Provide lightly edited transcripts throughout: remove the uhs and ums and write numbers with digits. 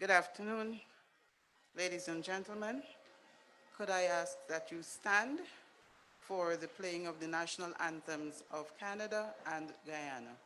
Good afternoon, ladies and gentlemen. Could I ask that you stand for the playing of the national anthems of Canada and Guyana?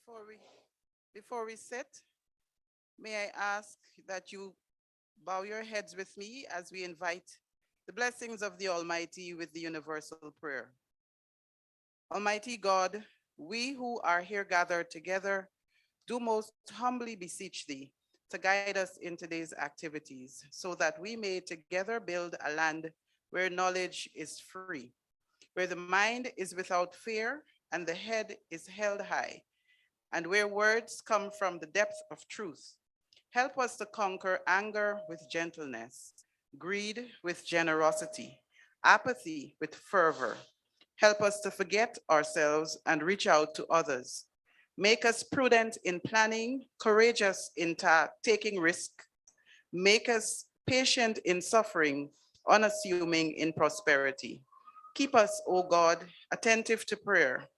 Before we, before we sit, may I ask that you bow your heads with me as we invite the blessings of the Almighty with the universal prayer. Almighty God, we who are here gathered together do most humbly beseech thee to guide us in today's activities so that we may together build a land where knowledge is free, where the mind is without fear and the head is held high, and where words come from the depth of truth. Help us to conquer anger with gentleness, greed with generosity, apathy with fervor. Help us to forget ourselves and reach out to others. Make us prudent in planning, courageous in taking risk. Make us patient in suffering, unassuming in prosperity. Keep us, O God, attentive to prayer,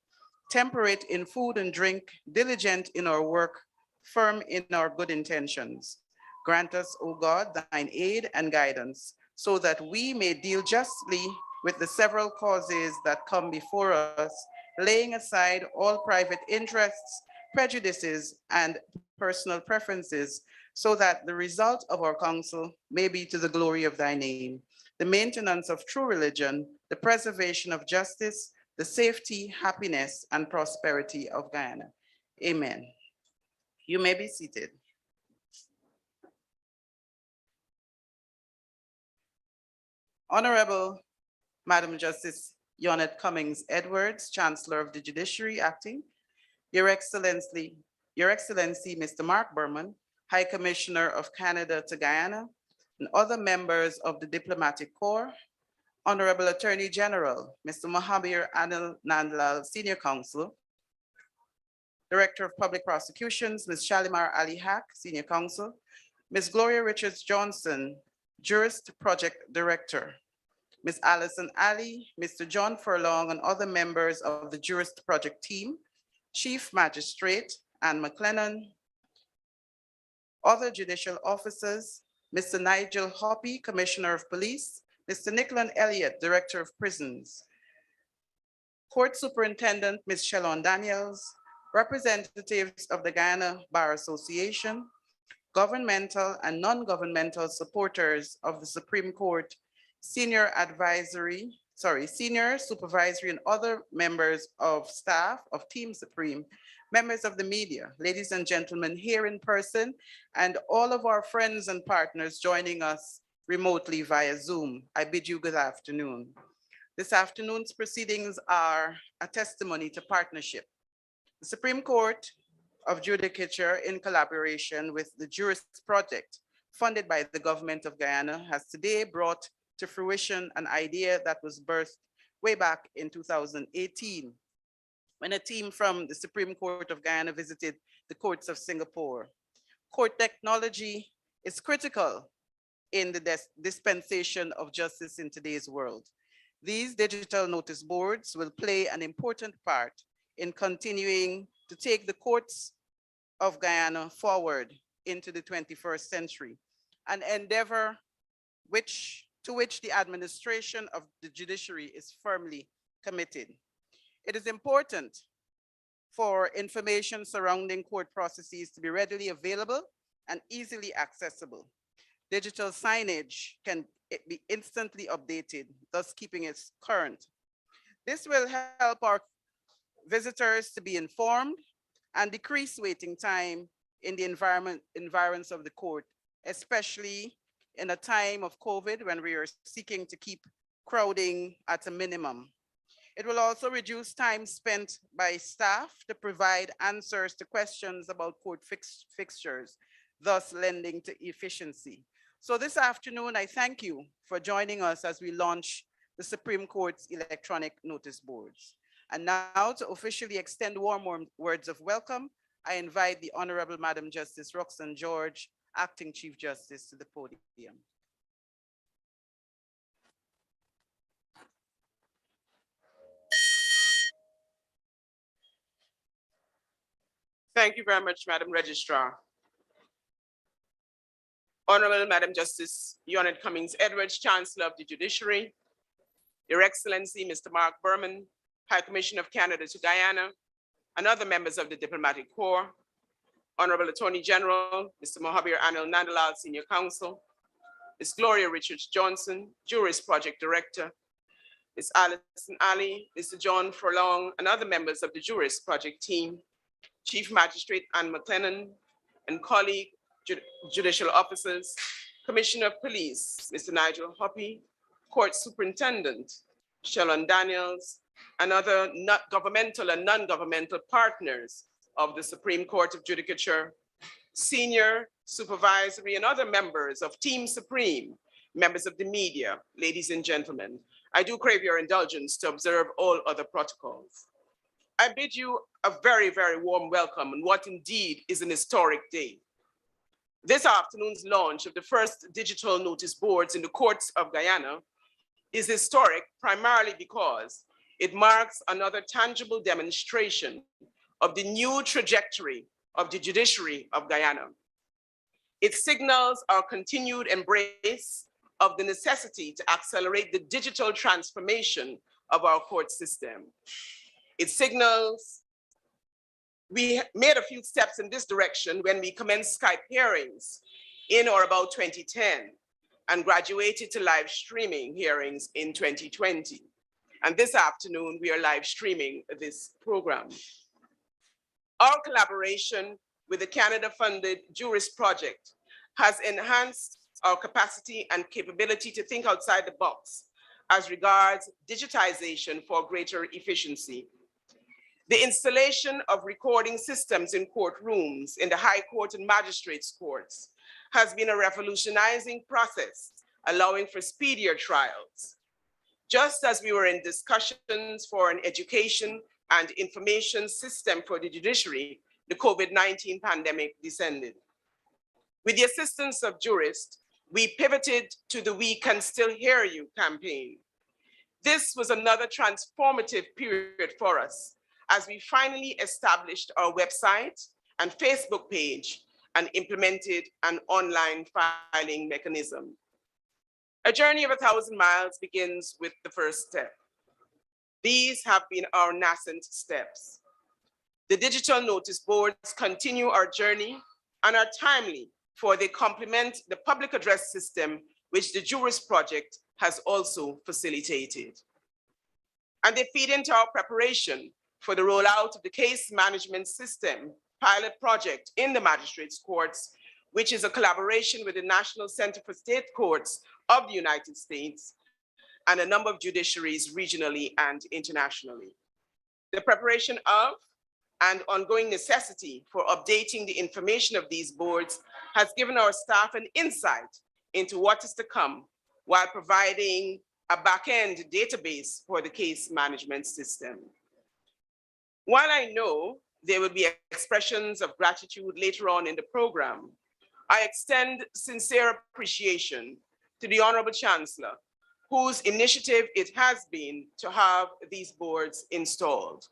temperate in food and drink, diligent in our work, firm in our good intentions. Grant us, O God, thine aid and guidance, so that we may deal justly with the several causes that come before us, laying aside all private interests, prejudices, and personal preferences, so that the result of our counsel may be to the glory of thy name, the maintenance of true religion, the preservation of justice, the safety, happiness, and prosperity of Guyana. Amen. You may be seated. Honorable Madam Justice Yonette Cummings Edwards, Chancellor of the Judiciary, acting. Your Excellency, Mr. Mark Berman, High Commissioner of Canada to Guyana, and other members of the Diplomatic Corps, Honorable Attorney General, Mr. Mohabir Anil Nandlal, Senior Counsel, Director of Public Prosecutions, Ms. Shalimar Ali Haq, Senior Counsel, Ms. Gloria Richards Johnson, Juris Project Director, Ms. Allison Ali, Mr. John Furlong, and other members of the Juris Project team, Chief Magistrate Anne McLennan, other judicial officers, Mr. Nigel Hoppy, Commissioner of Police, Mr. Nicholas Elliott, Director of Prisons, Court Superintendent Ms. Shalon Daniels, representatives of the Guyana Bar Association, governmental and non-governmental supporters of the Supreme Court, senior advisory senior supervisory and other members of staff of Team Supreme, members of the media, ladies and gentlemen here in person, and all of our friends and partners joining us remotely via Zoom. I bid you good afternoon. This afternoon's proceedings are a testimony to partnership. The Supreme Court of Judicature, in collaboration with the Juris project, funded by the government of Guyana, has today brought to fruition an idea that was birthed way back in 2018, when a team from the Supreme Court of Guyana visited the courts of Singapore. Court technology is critical in the dispensation of justice in today's world. These digital notice boards will play an important part in continuing to take the courts of Guyana forward into the 21st century, an endeavor to which the administration of the judiciary is firmly committed. It is important for information surrounding court processes to be readily available and easily accessible. Digital signage can be instantly updated, thus keeping it current. This will help our visitors to be informed and decrease waiting time in the environs of the court, especially in a time of COVID when we are seeking to keep crowding at a minimum. It will also reduce time spent by staff to provide answers to questions about court fixtures, thus lending to efficiency. So this afternoon, I thank you for joining us as we launch the Supreme Court's electronic notice boards. And now to officially extend warm words of welcome, I invite the Honorable Madam Justice Roxanne George, Acting Chief Justice, to the podium. Thank you very much, Madam Registrar. Honorable Madam Justice Leonard Cummings Edwards, Chancellor of the Judiciary, Your Excellency, Mr. Mark Berman, High Commissioner of Canada to Guyana, and other members of the Diplomatic Corps, Honorable Attorney General, Mr. Mohabir Anil Nandalal, Senior Counsel, Ms. Gloria Richards Johnson, Juris Project Director, Ms. Alison Ali, Mr. John Furlong, and other members of the Juris Project team, Chief Magistrate Anne McLennan, and colleague judicial officers, Commissioner of Police, Mr. Nigel Hoppy, Court Superintendent, Shalon Daniels, and other governmental and non-governmental partners of the Supreme Court of Judicature, senior, supervisory, and other members of Team Supreme, members of the media, ladies and gentlemen. I do crave your indulgence to observe all other protocols. I bid you a very, very warm welcome on what indeed is an historic day. This afternoon's launch of the first digital notice boards in the courts of Guyana is historic primarily because it marks another tangible demonstration of the new trajectory of the judiciary of Guyana. It signals our continued embrace of the necessity to accelerate the digital transformation of our court system. It signals we made a few steps in this direction when we commenced Skype hearings in or about 2010 and graduated to live streaming hearings in 2020. And this afternoon, we are live streaming this program. Our collaboration with the Canada-funded Juris project has enhanced our capacity and capability to think outside the box as regards digitization for greater efficiency. The installation of recording systems in courtrooms in the High Court and Magistrates courts has been a revolutionizing process, allowing for speedier trials. Just as we were in discussions for an education and information system for the judiciary, the COVID-19 pandemic descended. With the assistance of jurists, we pivoted to the We Can Still Hear You campaign. This was another transformative period for us as we finally established our website and Facebook page and implemented an online filing mechanism. A journey of 1,000 miles begins with the first step. These have been our nascent steps. The digital notice boards continue our journey and are timely, for they complement the public address system which the Juris project has also facilitated. and they feed into our preparation for the rollout of the case management system pilot project in the magistrates courts, which is a collaboration with the National Center for State Courts of the United States and a number of judiciaries regionally and internationally. The preparation of and ongoing necessity for updating the information of these boards has given our staff an insight into what is to come while providing a back-end database for the case management system. While I know there will be expressions of gratitude later on in the program, I extend sincere appreciation to the Honorable Chancellor, whose initiative it has been to have these boards installed.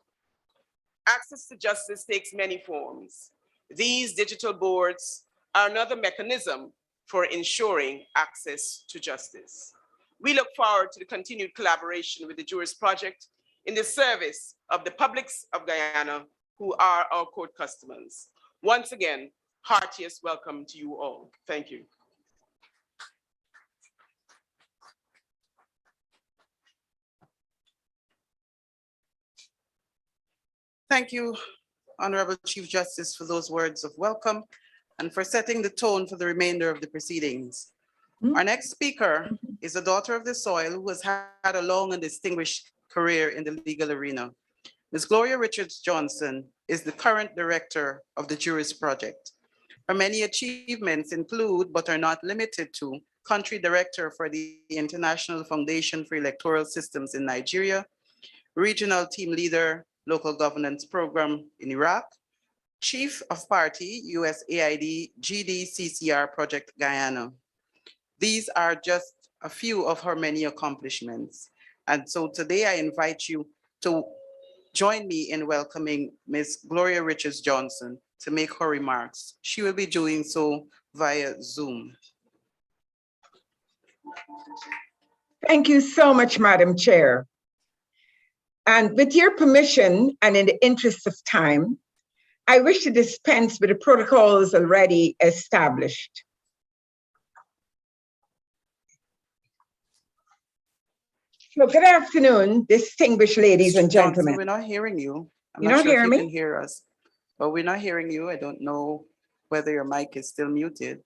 Access to justice takes many forms. These digital boards are another mechanism for ensuring access to justice. We look forward to the continued collaboration with the Juris project in the service of the publics of Guyana who are our court customers. Once again, heartiest welcome to you all. Thank you. Thank you, Honorable Chief Justice, for those words of welcome and for setting the tone for the remainder of the proceedings. Our next speaker is a daughter of the soil who has had a long and distinguished career in the legal arena. Ms. Gloria Richards Johnson is the current director of the Juris project. Her many achievements include, but are not limited to, country director for the International Foundation for Electoral Systems in Nigeria, regional team leader, local governance program in Iraq, chief of party, USAID GDCCR project Guyana. These are just a few of her many accomplishments. And so today I invite you to join me in welcoming Ms. Gloria Richards Johnson to make her remarks. She will be doing so via Zoom. Thank you so much, Madam Chair. And with your permission and in the interest of time, I wish to dispense with the protocols already established. So good afternoon, distinguished ladies and gentlemen. Johnson, we're not hearing you. You're not hearing me? You can hear us, but we're not hearing you. I don't know whether your mic is still muted.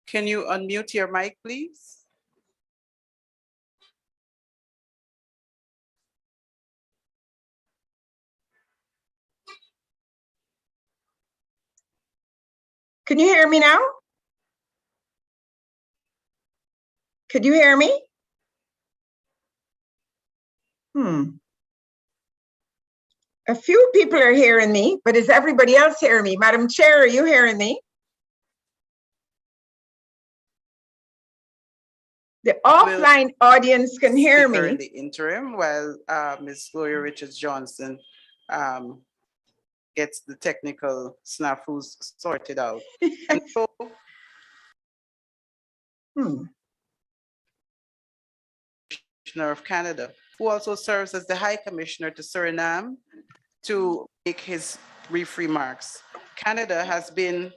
Can you unmute your mic, please? Can you hear me now? Could you hear me? A few people are hearing me, but is everybody else hearing me? Madam Chair, are you hearing me? The offline audience can hear me. In the interim, while Ms. Gloria Richards Johnson gets the technical snafus sorted out. And so, Commissioner of Canada, who also serves as the High Commissioner to Suriname, to make his brief remarks. Canada has been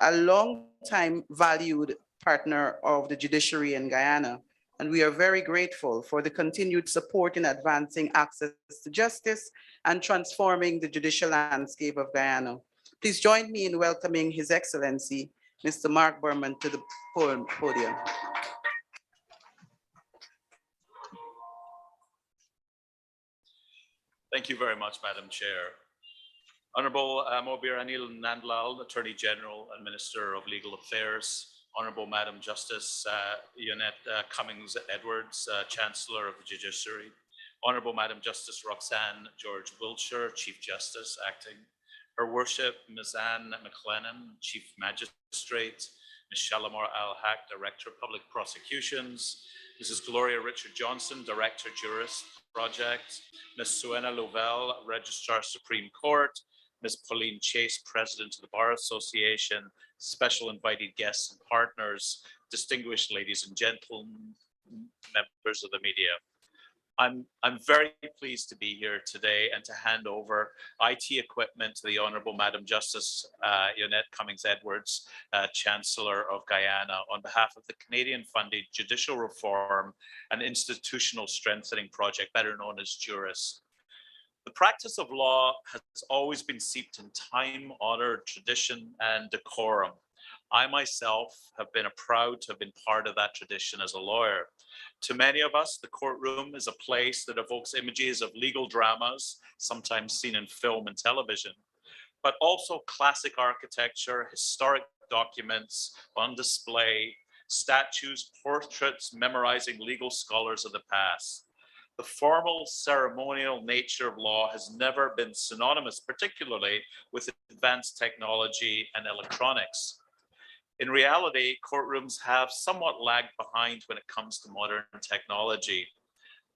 a long time valued partner of the judiciary in Guyana, and we are very grateful for the continued support in advancing access to justice and transforming the judicial landscape of Guyana. Please join me in welcoming His Excellency, Mr. Mark Berman, to the podium. Thank you very much, Madam Chair. Honorable Mobir Anil Nandlal, Attorney General and Minister of Legal Affairs, Honorable Madam Justice Yonette Cummings Edwards, Chancellor of the Judiciary, Honorable Madam Justice Roxanne George Wiltshire, Chief Justice Acting, Her Worship Ms. Anne McLennan, Chief Magistrate, Ms. Shalimar Al-Haq, Director of Public Prosecutions, Mrs. Gloria Richard Johnson, Director, Juris Project, Ms. Suena Lovell, Registrar, Supreme Court, Ms. Pauline Chase, President of the Bar Association, special invited guests and partners, distinguished ladies and gentlemen, members of the media. I'm very pleased to be here today and to hand over IT equipment to the Honourable Madam Justice Yonette Cummings-Edwards, Chancellor of Guyana, on behalf of the Canadian-funded Judicial Reform and Institutional Strengthening Project, better known as Juris. The practice of law has always been steeped in time-honoured tradition and decorum. I myself have been proud to have been part of that tradition as a lawyer. To many of us, the courtroom is a place that evokes images of legal dramas, sometimes seen in film and television, but also classic architecture, historic documents on display, statues, portraits memorizing legal scholars of the past. The formal ceremonial nature of law has never been synonymous, particularly with advanced technology and electronics. In reality, courtrooms have somewhat lagged behind when it comes to modern technology.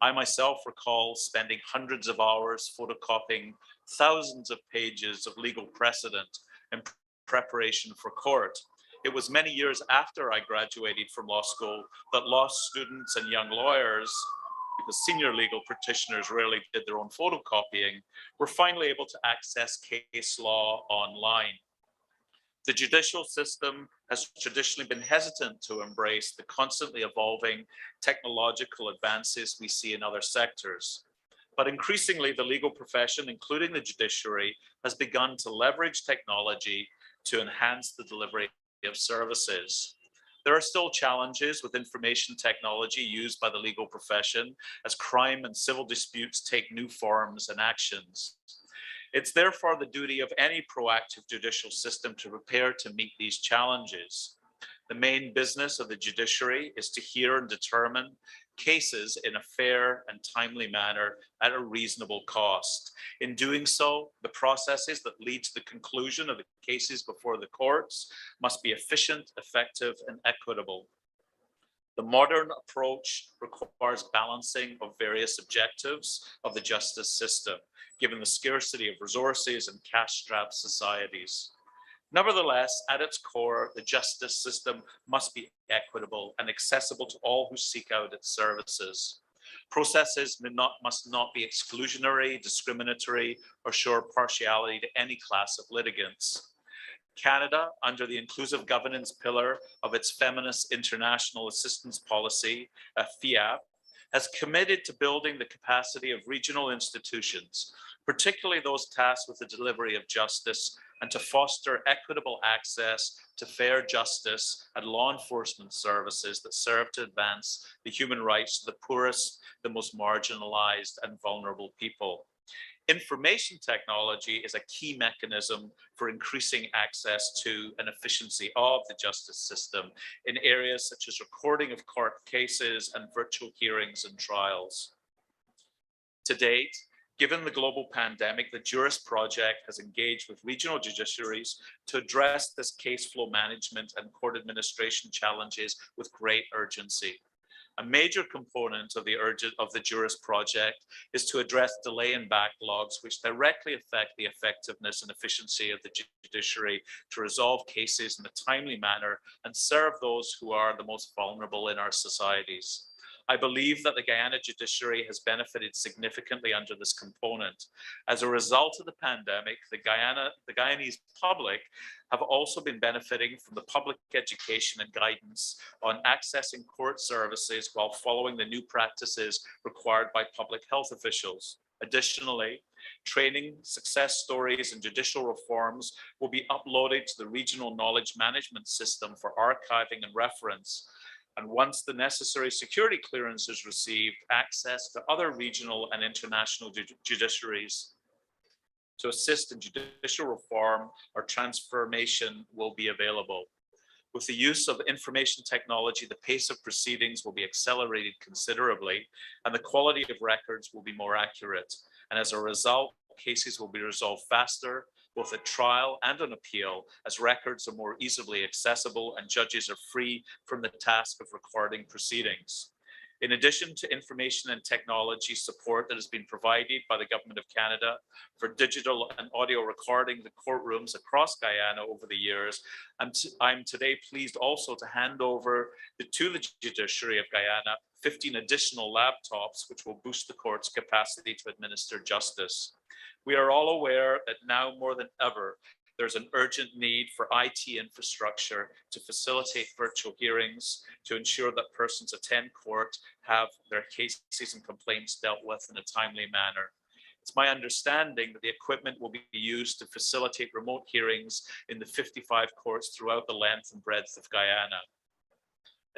I myself recall spending hundreds of hours photocopying thousands of pages of legal precedent in preparation for court. It was many years after I graduated from law school that law students and young lawyers, because senior legal practitioners rarely did their own photocopying, were finally able to access case law online. The judicial system has traditionally been hesitant to embrace the constantly evolving technological advances we see in other sectors. But increasingly, the legal profession, including the judiciary, has begun to leverage technology to enhance the delivery of services. There are still challenges with information technology used by the legal profession as crime and civil disputes take new forms and actions. It's therefore the duty of any proactive judicial system to prepare to meet these challenges. The main business of the judiciary is to hear and determine cases in a fair and timely manner at a reasonable cost. In doing so, the processes that lead to the conclusion of the cases before the courts must be efficient, effective, and equitable. The modern approach requires balancing of various objectives of the justice system, given the scarcity of resources and cash-strapped societies. Nevertheless, at its core, the justice system must be equitable and accessible to all who seek out its services. Processes must not be exclusionary, discriminatory, or show partiality to any class of litigants. Canada, under the inclusive governance pillar of its Feminist International Assistance Policy, FIAP, has committed to building the capacity of regional institutions, particularly those tasked with the delivery of justice, and to foster equitable access to fair justice and law enforcement services that serve to advance the human rights of the poorest, the most marginalized, and vulnerable people. Information technology is a key mechanism for increasing access to and efficiency of the justice system in areas such as recording of court cases and virtual hearings and trials. To date, given the global pandemic, the Juris project has engaged with regional judiciaries to address this case flow management and court administration challenges with great urgency. A major component of the Juris project is to address delay and backlogs, which directly affect the effectiveness and efficiency of the judiciary to resolve cases in a timely manner and serve those who are the most vulnerable in our societies. I believe that the Guyana judiciary has benefited significantly under this component. As a result of the pandemic, the Guyanese public have also been benefiting from the public education and guidance on accessing court services while following the new practices required by public health officials. Additionally, training, success stories, and judicial reforms will be uploaded to the regional knowledge management system for archiving and reference. And once the necessary security clearance is received, access to other regional and international judiciaries to assist in judicial reform or transformation will be available. With the use of information technology, the pace of proceedings will be accelerated considerably, and the quality of records will be more accurate. And as a result, cases will be resolved faster, both at trial and on appeal, as records are more easily accessible and judges are free from the task of recording proceedings. In addition to information and technology support that has been provided by the Government of Canada for digital and audio recording the courtrooms across Guyana over the years, I'm today pleased also to hand over to the judiciary of Guyana 15 additional laptops, which will boost the court's capacity to administer justice. We are all aware that now more than ever, there's an urgent need for IT infrastructure to facilitate virtual hearings, to ensure that persons attend court have their cases and complaints dealt with in a timely manner. It's my understanding that the equipment will be used to facilitate remote hearings in the 55 courts throughout the length and breadth of Guyana.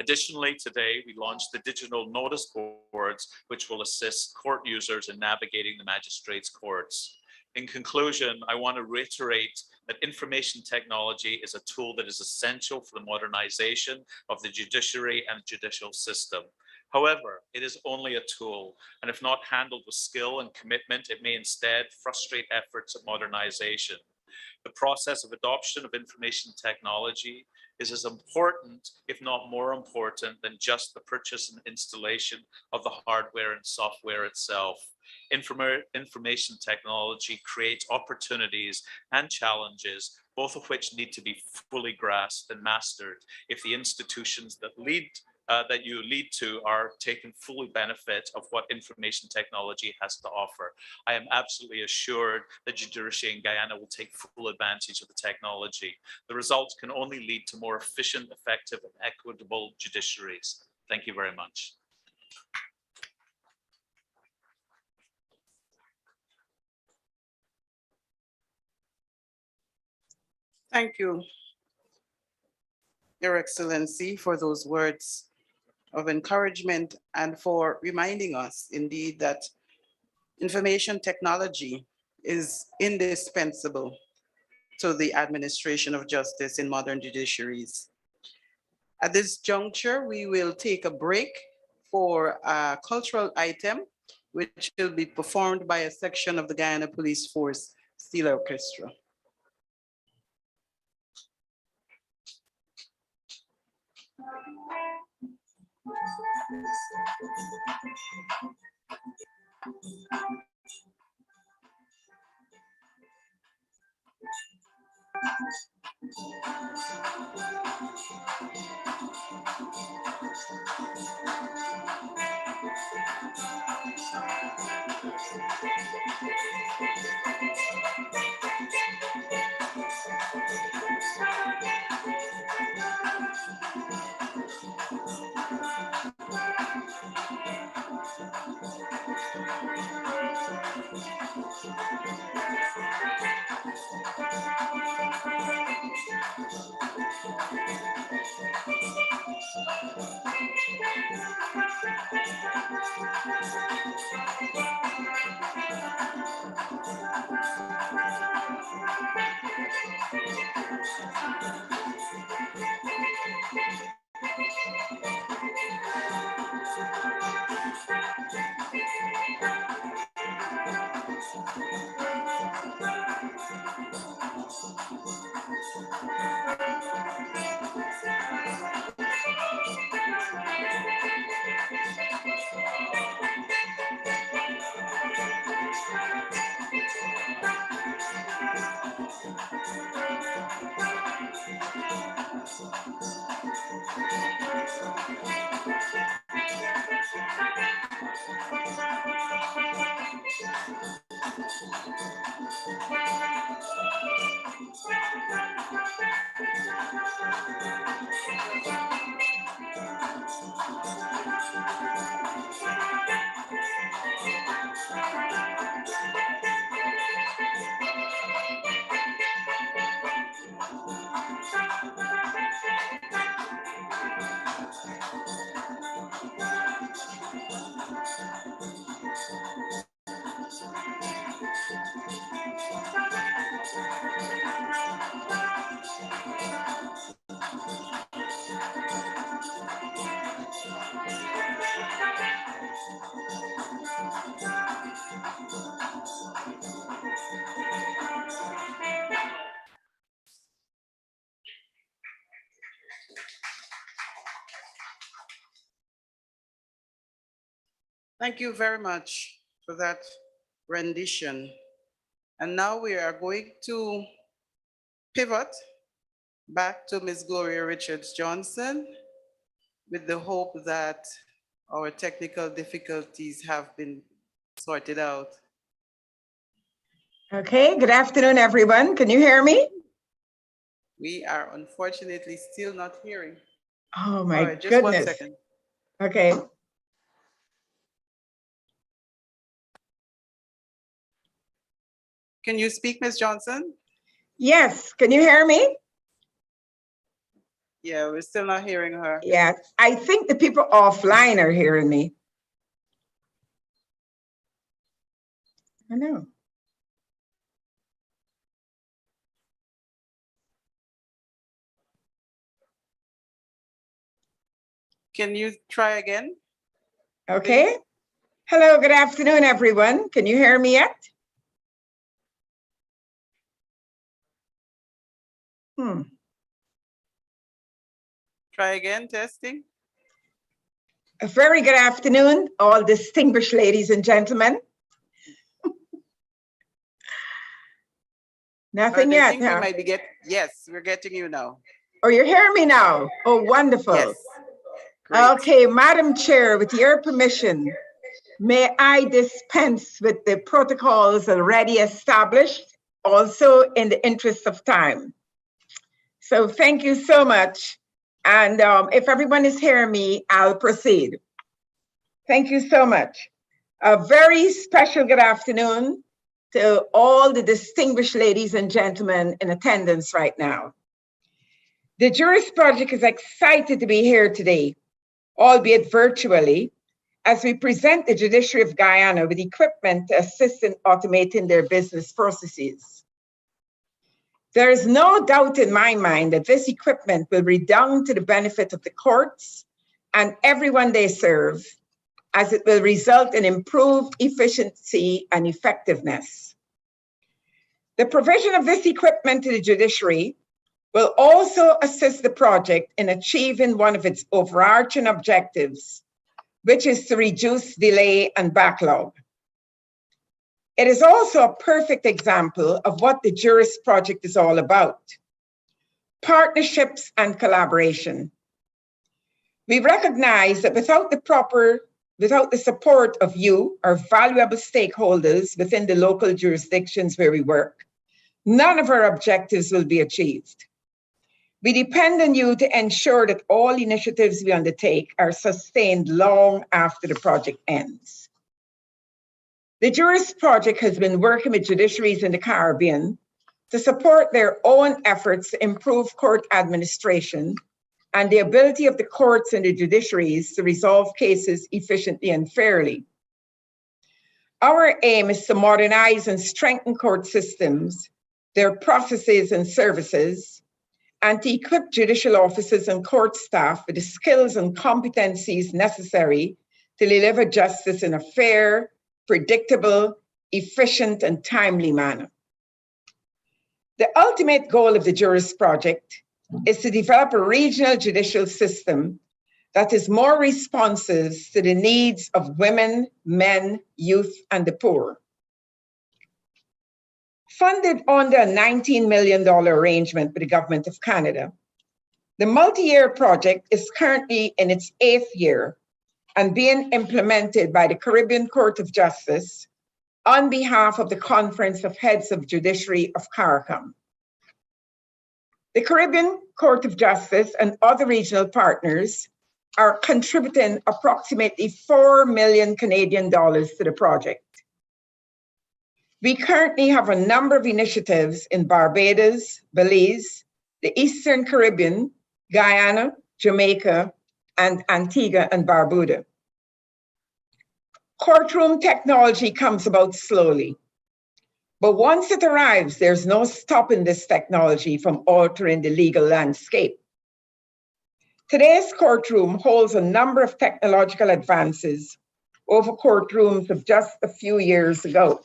Additionally, today we launched the digital notice boards, which will assist court users in navigating the magistrates' courts. In conclusion, I want to reiterate that information technology is a tool that is essential for the modernization of the judiciary and judicial system. However, it is only a tool, and if not handled with skill and commitment, it may instead frustrate efforts at modernization. The process of adoption of information technology is as important, if not more important, than just the purchase and installation of the hardware and software itself. Information technology creates opportunities and challenges, both of which need to be fully grasped and mastered if the institutions that you lead to are taking full benefit of what information technology has to offer. I am absolutely assured that judiciary in Guyana will take full advantage of the technology. The results can only lead to more efficient, effective, and equitable judiciaries. Thank you very much. Thank you, Your Excellency, for those words of encouragement and for reminding us indeed that information technology is indispensable to the administration of justice in modern judiciaries. At this juncture, we will take a break for a cultural item, which will be performed by a section of the Guyana Police Force Steel Orchestra. Thank you very much for that rendition. And now we are going to pivot back to Ms. Gloria Richards Johnson with the hope that our technical difficulties have been sorted out. Okay, good afternoon, everyone. Can you hear me? We are unfortunately still not hearing. Oh All my right, just 1 goodness. second. Okay. Can you speak, Ms. Johnson? Yes, can you hear me? Yeah, we're still not hearing her. Yeah, I think the people offline are hearing me. I know. Can you try again? Okay. Hello, good afternoon, everyone. Can you hear me yet? Try again, testing. A very good afternoon, all distinguished ladies and gentlemen. Nothing I yet, think we huh? might be yes, we're getting you now. Oh, you're hearing me now? Oh, wonderful. Yes. Great. Okay, Madam Chair, with your permission, may I dispense with the protocols already established, also in the interest of time. So thank you so much. And if everyone is hearing me, I'll proceed. Thank you so much. A very special good afternoon to all the distinguished ladies and gentlemen in attendance right now. The Juris Project is excited to be here today, albeit virtually, as we present the judiciary of Guyana with equipment to assist in automating their business processes. There is no doubt in my mind that this equipment will redound to the benefit of the courts and everyone they serve, as it will result in improved efficiency and effectiveness. The provision of this equipment to the judiciary will also assist the project in achieving one of its overarching objectives, which is to reduce delay and backlog. It is also a perfect example of what the Juris Project is all about: partnerships and collaboration. We recognize that without the support of you, our valuable stakeholders within the local jurisdictions where we work, none of our objectives will be achieved. We depend on you to ensure that all initiatives we undertake are sustained long after the project ends. The Juris Project has been working with judiciaries in the Caribbean to support their own efforts to improve court administration and the ability of the courts and the judiciaries to resolve cases efficiently and fairly. Our aim is to modernize and strengthen court systems, their processes and services, and to equip judicial officers and court staff with the skills and competencies necessary to deliver justice in a fair, predictable, efficient, and timely manner. The ultimate goal of the Juris Project is to develop a regional judicial system that is more responsive to the needs of women, men, youth, and the poor. Funded under a $19 million arrangement with the Government of Canada, the multi-year project is currently in its 8th year and being implemented by the Caribbean Court of Justice on behalf of the Conference of Heads of Judiciary of CARICOM. The Caribbean Court of Justice and other regional partners are contributing approximately 4 million Canadian dollars to the project. We currently have a number of initiatives in Barbados, Belize, the Eastern Caribbean, Guyana, Jamaica, and Antigua and Barbuda. Courtroom technology comes about slowly, but once it arrives, there's no stopping this technology from altering the legal landscape. Today's courtroom holds a number of technological advances over courtrooms of just a few years ago.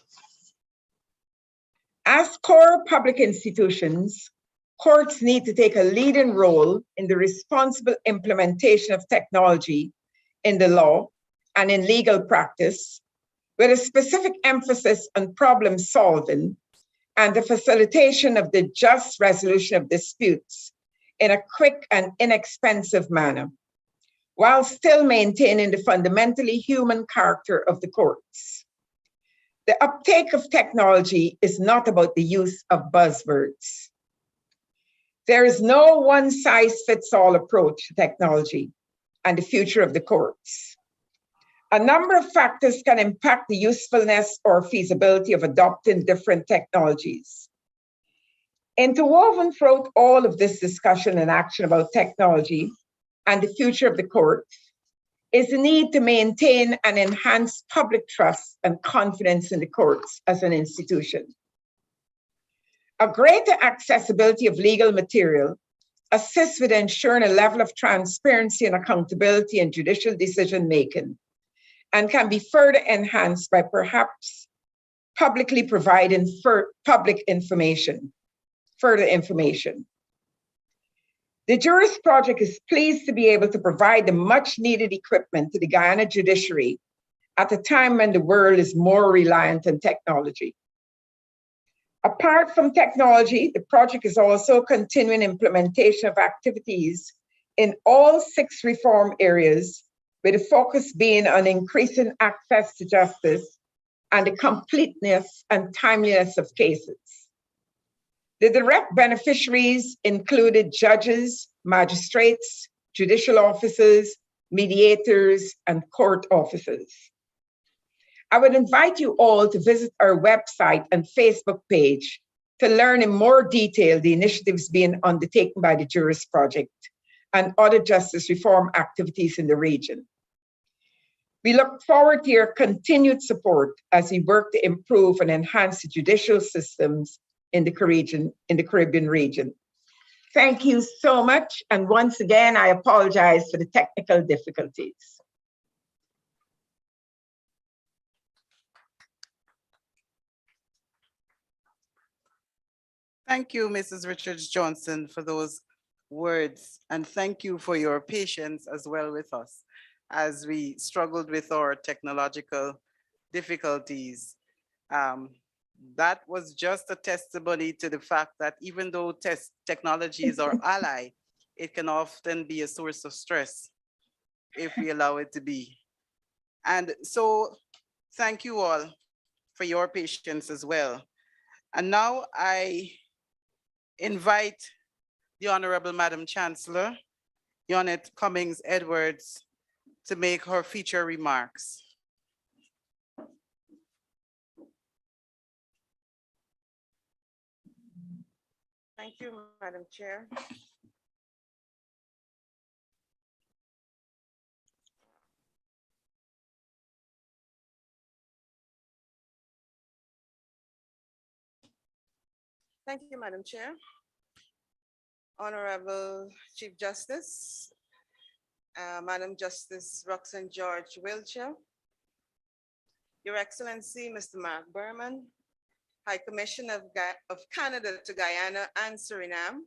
As core public institutions, courts need to take a leading role in the responsible implementation of technology in the law and in legal practice, with a specific emphasis on problem solving and the facilitation of the just resolution of disputes in a quick and inexpensive manner, while still maintaining the fundamentally human character of the courts. The uptake of technology is not about the use of buzzwords. There is no one-size-fits-all approach to technology and the future of the courts. A number of factors can impact the usefulness or feasibility of adopting different technologies. Interwoven throughout all of this discussion and action about technology and the future of the court is the need to maintain and enhance public trust and confidence in the courts as an institution. A greater accessibility of legal material assists with ensuring a level of transparency and accountability in judicial decision-making, and can be further enhanced by perhaps publicly providing further information. The Juris project is pleased to be able to provide the much needed equipment to the Guyana judiciary at a time when the world is more reliant on technology. Apart from technology, the project is also continuing implementation of activities in all 6 reform areas, with the focus being on increasing access to justice and the completeness and timeliness of cases. The direct beneficiaries included judges, magistrates, judicial officers, mediators, and court officers. I would invite you all to visit our website and Facebook page to learn in more detail the initiatives being undertaken by the Juris project and other justice reform activities in the region. We look forward to your continued support as we work to improve and enhance the judicial systems in the Caribbean region. Thank you so much. And once again, I apologize for the technical difficulties. Thank you, Mrs. Richards-Johnson, for those words. And thank you for your patience as well with us as we struggled with our technological difficulties. That was just a testimony to the fact that even though technology is our ally, it can often be a source of stress if we allow it to be. And so thank you all for your patience as well. And now I invite the Honorable Madam Chancellor, Yonette Cummings Edwards, to make her feature remarks. Thank you, Madam Chair. Thank you, Madam Chair. Honorable Chief Justice, Madam Justice Roxanne George Wiltshire, Your Excellency, Mr. Mark Berman, High Commissioner of Canada to Guyana and Suriname,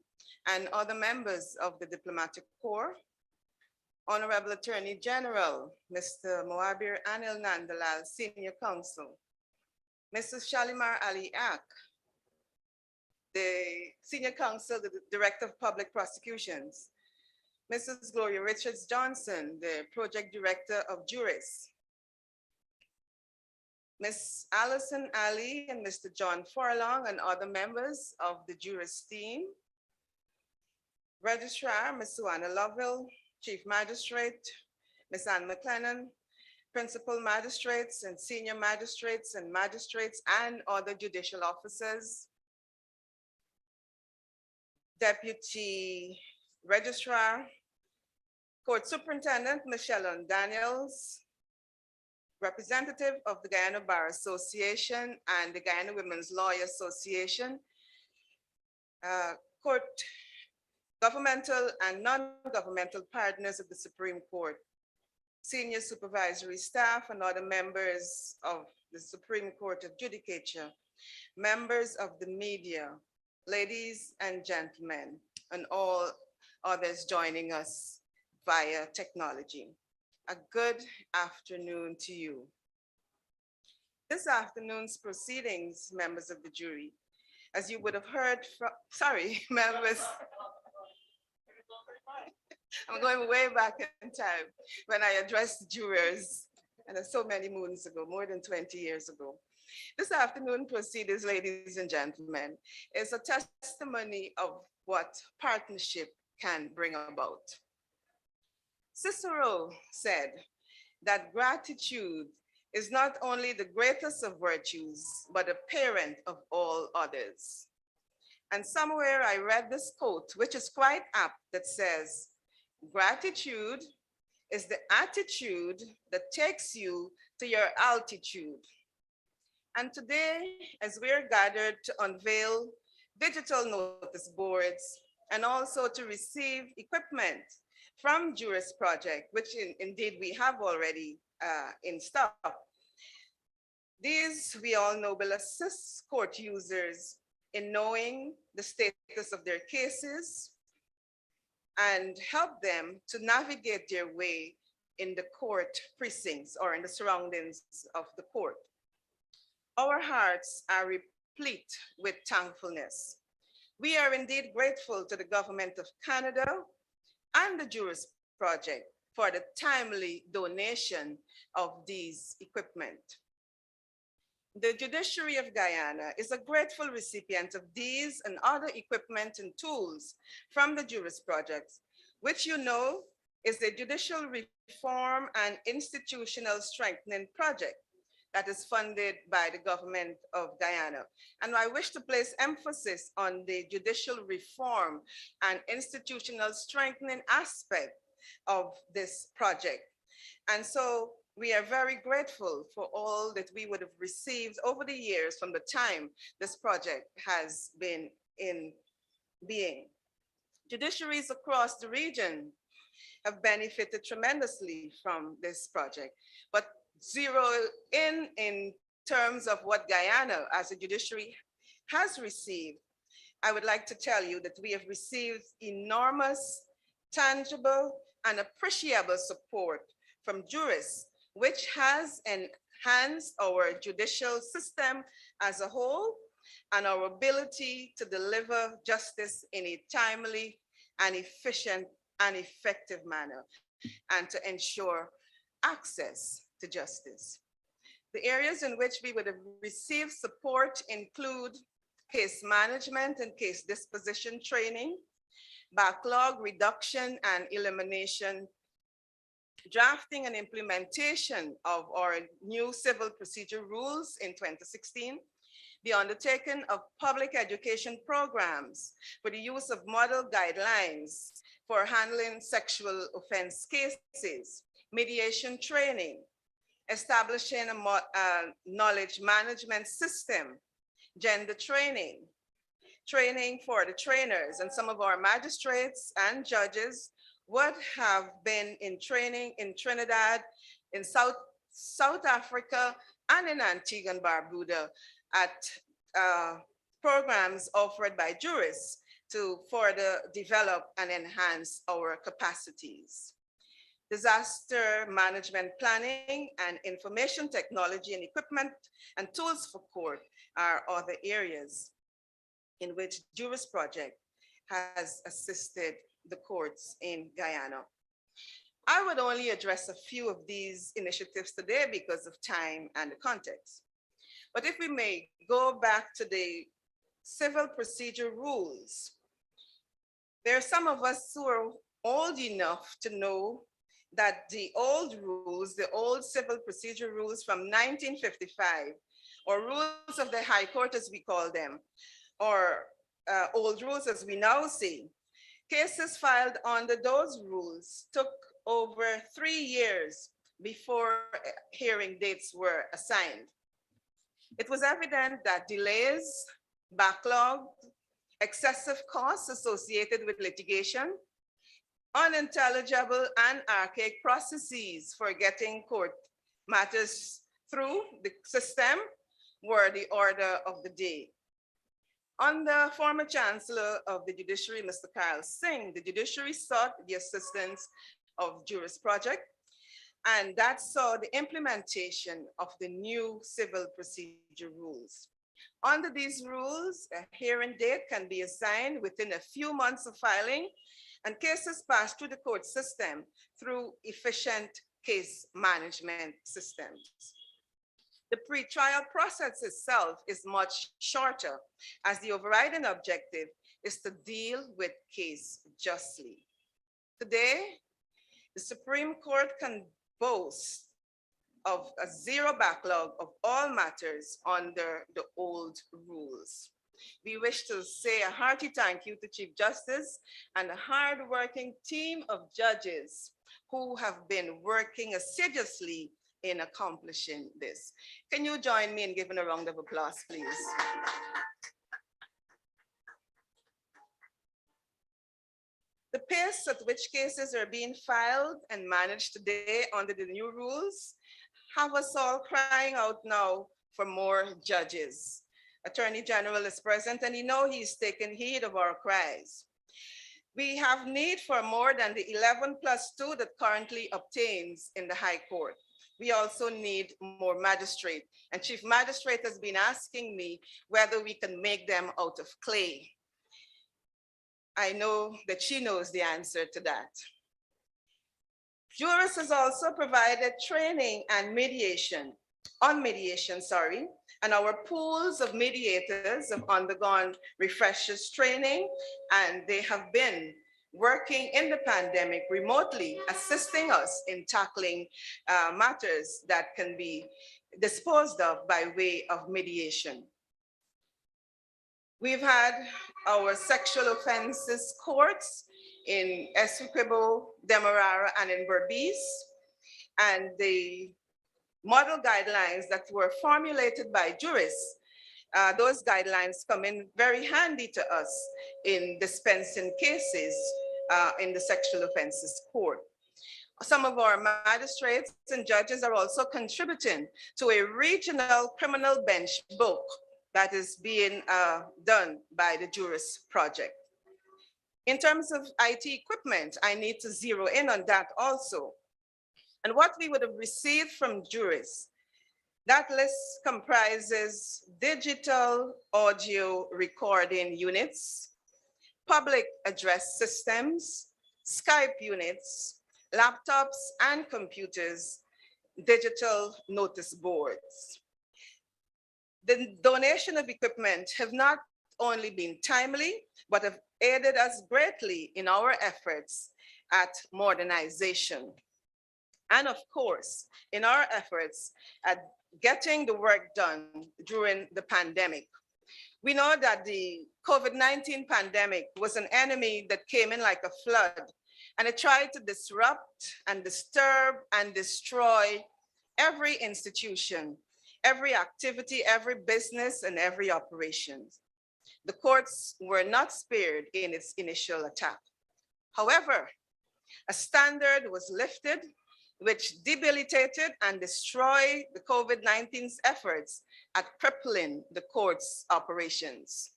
and other members of the Diplomatic Corps, Honorable Attorney General, Mr. Moabir Anil Nandalal, Senior Counsel, Mrs. Shalimar Ali Ak, the Senior Counsel, the Director of Public Prosecutions, Mrs. Gloria Richards Johnson, the Project Director of Juris, Ms. Allison Ali and Mr. John Forlong and other members of the Juris team, Registrar, Ms. Suanna Lovell, Chief Magistrate, Ms. Anne McLennan, Principal Magistrates and Senior Magistrates and Magistrates and other judicial officers, Deputy Registrar, Court Superintendent Michelle Daniels, representative of the Guyana Bar Association and the Guyana Women's Law Association, court governmental and non-governmental partners of the Supreme Court, senior supervisory staff and other members of the Supreme Court of Judicature, members of the media, ladies and gentlemen, and all others joining us via technology. A good afternoon to you. This afternoon's proceedings, members of the jury, as you would have heard from, sorry, members. I'm going way back in time when I addressed the jurors, and that's so many moons ago, more than 20 years ago. This afternoon proceedings, ladies and gentlemen, is a testimony of what partnership can bring about. Cicero said that gratitude is not only the greatest of virtues, but a parent of all others. And somewhere I read this quote, which is quite apt, that says, gratitude is the attitude that takes you to your altitude. And today, as we're gathered to unveil digital notice boards and also to receive equipment from Juris project, which indeed we have already in stock. These, we all know, will assist court users in knowing the status of their cases and help them to navigate their way in the court precincts or in the surroundings of the court. Our hearts are replete with thankfulness. We are indeed grateful to the Government of Canada and the Juris project for the timely donation of these equipment. The judiciary of Guyana is a grateful recipient of these and other equipment and tools from the Juris projects, which you know is a judicial reform and institutional strengthening project that is funded by the government of Guyana. And I wish to place emphasis on the judicial reform and institutional strengthening aspect of this project. And so we are very grateful for all that we would have received over the years from the time this project has been in being. Judiciaries across the region have benefited tremendously from this project, but zero in terms of what Guyana as a judiciary has received, I would like to tell you that we have received enormous, tangible, and appreciable support from Juris, which has enhanced our judicial system as a whole and our ability to deliver justice in a timely and efficient and effective manner, and to ensure access to justice. The areas in which we would have received support include case management and case disposition training, backlog reduction and elimination, drafting and implementation of our new civil procedure rules in 2016, the undertaking of public education programs for the use of model guidelines for handling sexual offense cases, mediation training, establishing a knowledge management system, gender training, training for the trainers, and some of our magistrates and judges would have been in training in Trinidad, in South Africa, and in Antigua and Barbuda at programs offered by Juris to further develop and enhance our capacities. Disaster management planning and information technology and equipment and tools for court are other areas in which Juris project has assisted the courts in Guyana. I would only address a few of these initiatives today because of time and the context. But if we may go back to the civil procedure rules, there are some of us who are old enough to know that the old rules, the old civil procedure rules from 1955, or rules of the High Court as we call them, or old rules as we now see, cases filed under those rules took over 3 years before hearing dates were assigned. It was evident that delays, backlog, excessive costs associated with litigation, unintelligible and archaic processes for getting court matters through the system were the order of the day. Under former Chancellor of the Judiciary, Mr. Kyle Singh, the judiciary sought the assistance of Juris project And that saw the implementation of the new civil procedure rules. Under these rules, a hearing date can be assigned within a few months of filing, and cases pass through the court system through efficient case management systems. The pre-trial process itself is much shorter, as the overriding objective is to deal with case justly. Today, the Supreme Court can boast of a zero backlog of all matters under the old rules. We wish to say a hearty thank you to Chief Justice and a hardworking team of judges who have been working assiduously in accomplishing this. Can you join me in giving a round of applause, please? The pace at which cases are being filed and managed today under the new rules have us all crying out now for more judges. Attorney General is present and he's taken heed of our cries. We have need for more than the 11+2 that currently obtains in the High Court. We also need more magistrate, and Chief Magistrate has been asking me whether we can make them out of clay. I know that she knows the answer to that. Juris has also provided training and mediation, and our pools of mediators have undergone refreshers training, and they have been working in the pandemic remotely, assisting us in tackling matters that can be disposed of by way of mediation. We've had our sexual offenses courts in Essequibo, Demerara, and in Berbice, and the model guidelines that were formulated by Juris, those guidelines come in very handy to us in dispensing cases in the sexual offenses court. Some of our magistrates and judges are also contributing to a regional criminal bench book that is being done by the Juris project. In terms of IT equipment, I need to zero in on that also. And what we would have received from Juris, that list comprises digital audio recording units, public address systems, Skype units, laptops and computers, digital notice boards. The donation of equipment have not only been timely, but have aided us greatly in our efforts at modernization. And of course, in our efforts at getting the work done during the pandemic. We know that the COVID-19 pandemic was an enemy that came in like a flood, and it tried to disrupt and disturb and destroy every institution, every activity, every business, and every operation. The courts were not spared in its initial attack. However, a standard was lifted which debilitated and destroyed the COVID-19's efforts at crippling the court's operations.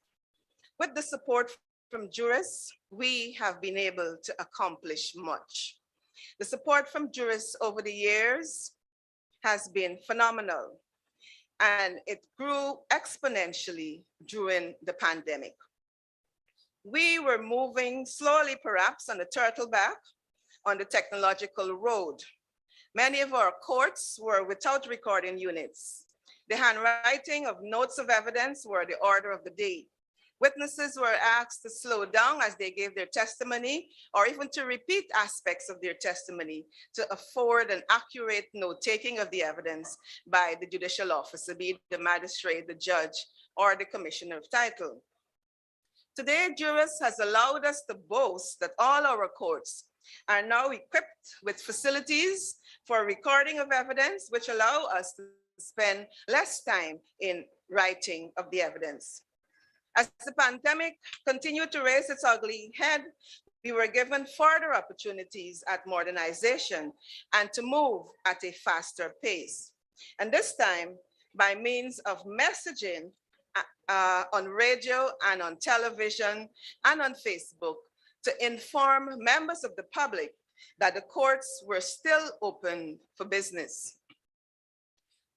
With the support from Juris, we have been able to accomplish much. The support from Juris over the years has been phenomenal, and it grew exponentially during the pandemic. We were moving slowly, perhaps, on the turtle back on the technological road. Many of our courts were without recording units. The handwriting of notes of evidence were the order of the day. Witnesses were asked to slow down as they gave their testimony, or even to repeat aspects of their testimony to afford an accurate note-taking of the evidence by the judicial officer, be it the magistrate, the judge, or the commissioner of title. Today, Juris has allowed us to boast that all our courts are now equipped with facilities for recording of evidence, which allow us to spend less time in writing of the evidence. As the pandemic continued to raise its ugly head, we were given further opportunities at modernization and to move at a faster pace. And this time, by means of messaging on radio and on television and on Facebook, to inform members of the public that the courts were still open for business.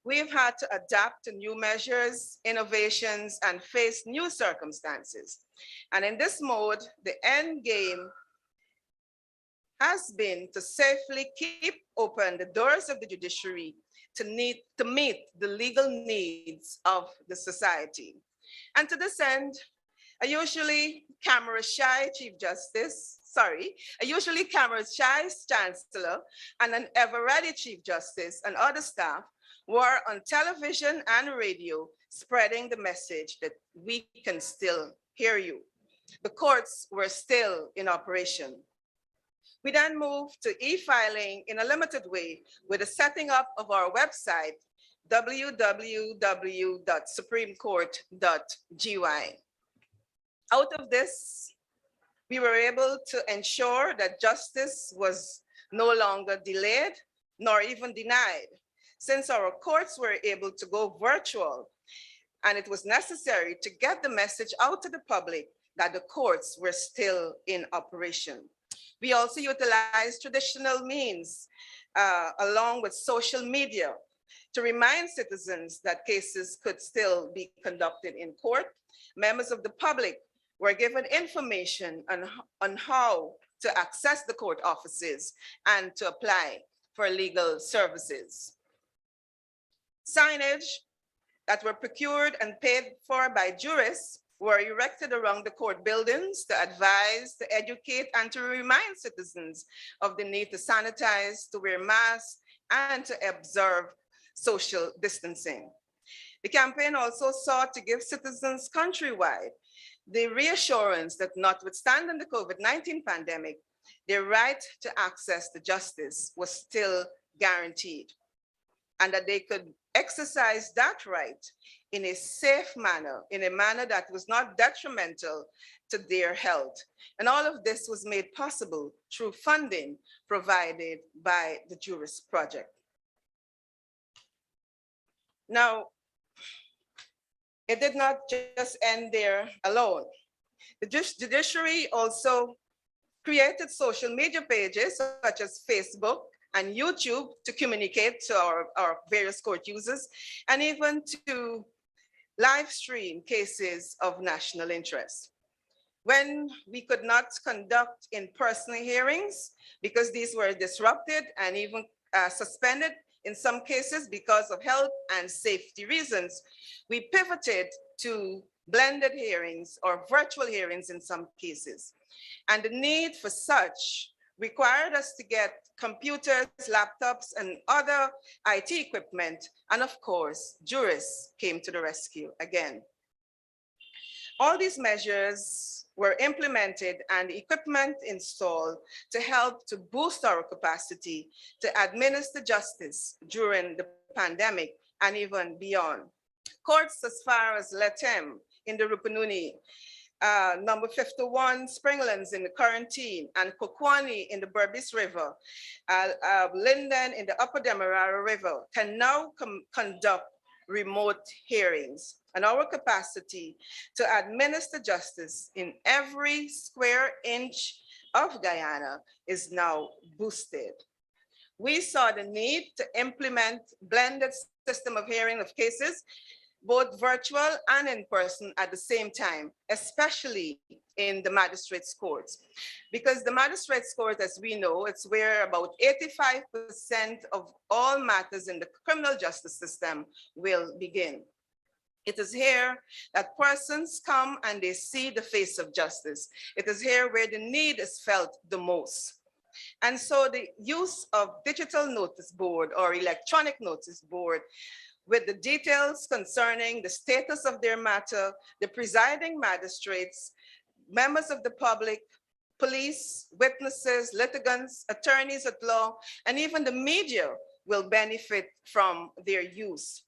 We've had to adapt to new measures, innovations, and face new circumstances. And in this mode, the end game has been to safely keep open the doors of the judiciary to meet the legal needs of the society. And to this end, a usually camera-shy chancellor and an ever-ready Chief Justice and other staff were on television and radio spreading the message that we can still hear you. The courts were still in operation. We then moved to e-filing in a limited way with the setting up of our website, www.supremecourt.gy. Out of this, we were able to ensure that justice was no longer delayed nor even denied, since our courts were able to go virtual, and it was necessary to get the message out to the public that the courts were still in operation. We also utilized traditional means along with social media to remind citizens that cases could still be conducted in court. Members of the public were given information on how to access the court offices and to apply for legal services. Signage that were procured and paid for by Juris were erected around the court buildings to advise, to educate, and to remind citizens of the need to sanitize, to wear masks, and to observe social distancing. The campaign also sought to give citizens countrywide the reassurance that notwithstanding the COVID-19 pandemic, their right to access to justice was still guaranteed, and that they could exercise that right in a safe manner, in a manner that was not detrimental to their health. And all of this was made possible through funding provided by the Juris project. Now, it did not just end there alone. The judiciary also created social media pages such as Facebook and YouTube to communicate to our various court users, and even to live stream cases of national interest. When we could not conduct in-person hearings because these were disrupted and even suspended in some cases because of health and safety reasons, we pivoted to blended hearings or virtual hearings in some cases. And the need for such required us to get computers, laptops, and other IT equipment. And of course, Juris came to the rescue again. All these measures were implemented and equipment installed to help to boost our capacity to administer justice during the pandemic and even beyond. Courts as far as Letem in the Rupununi, number 51 Springlands in the Quarantine, and Kokwani in the Berbice River, Linden in the Upper Demerara River can now conduct remote hearings. And our capacity to administer justice in every square inch of Guyana is now boosted. We saw the need to implement blended system of hearing of cases, both virtual and in person at the same time, especially in the magistrates' courts. Because the magistrates' court, as we know, it's where about 85% of all matters in the criminal justice system will begin. It is here that persons come and they see the face of justice. It is here where the need is felt the most. And so the use of digital notice board or electronic notice board with the details concerning the status of their matter, the presiding magistrates, members of the public, police, witnesses, litigants, attorneys at law, and even the media will benefit from their use.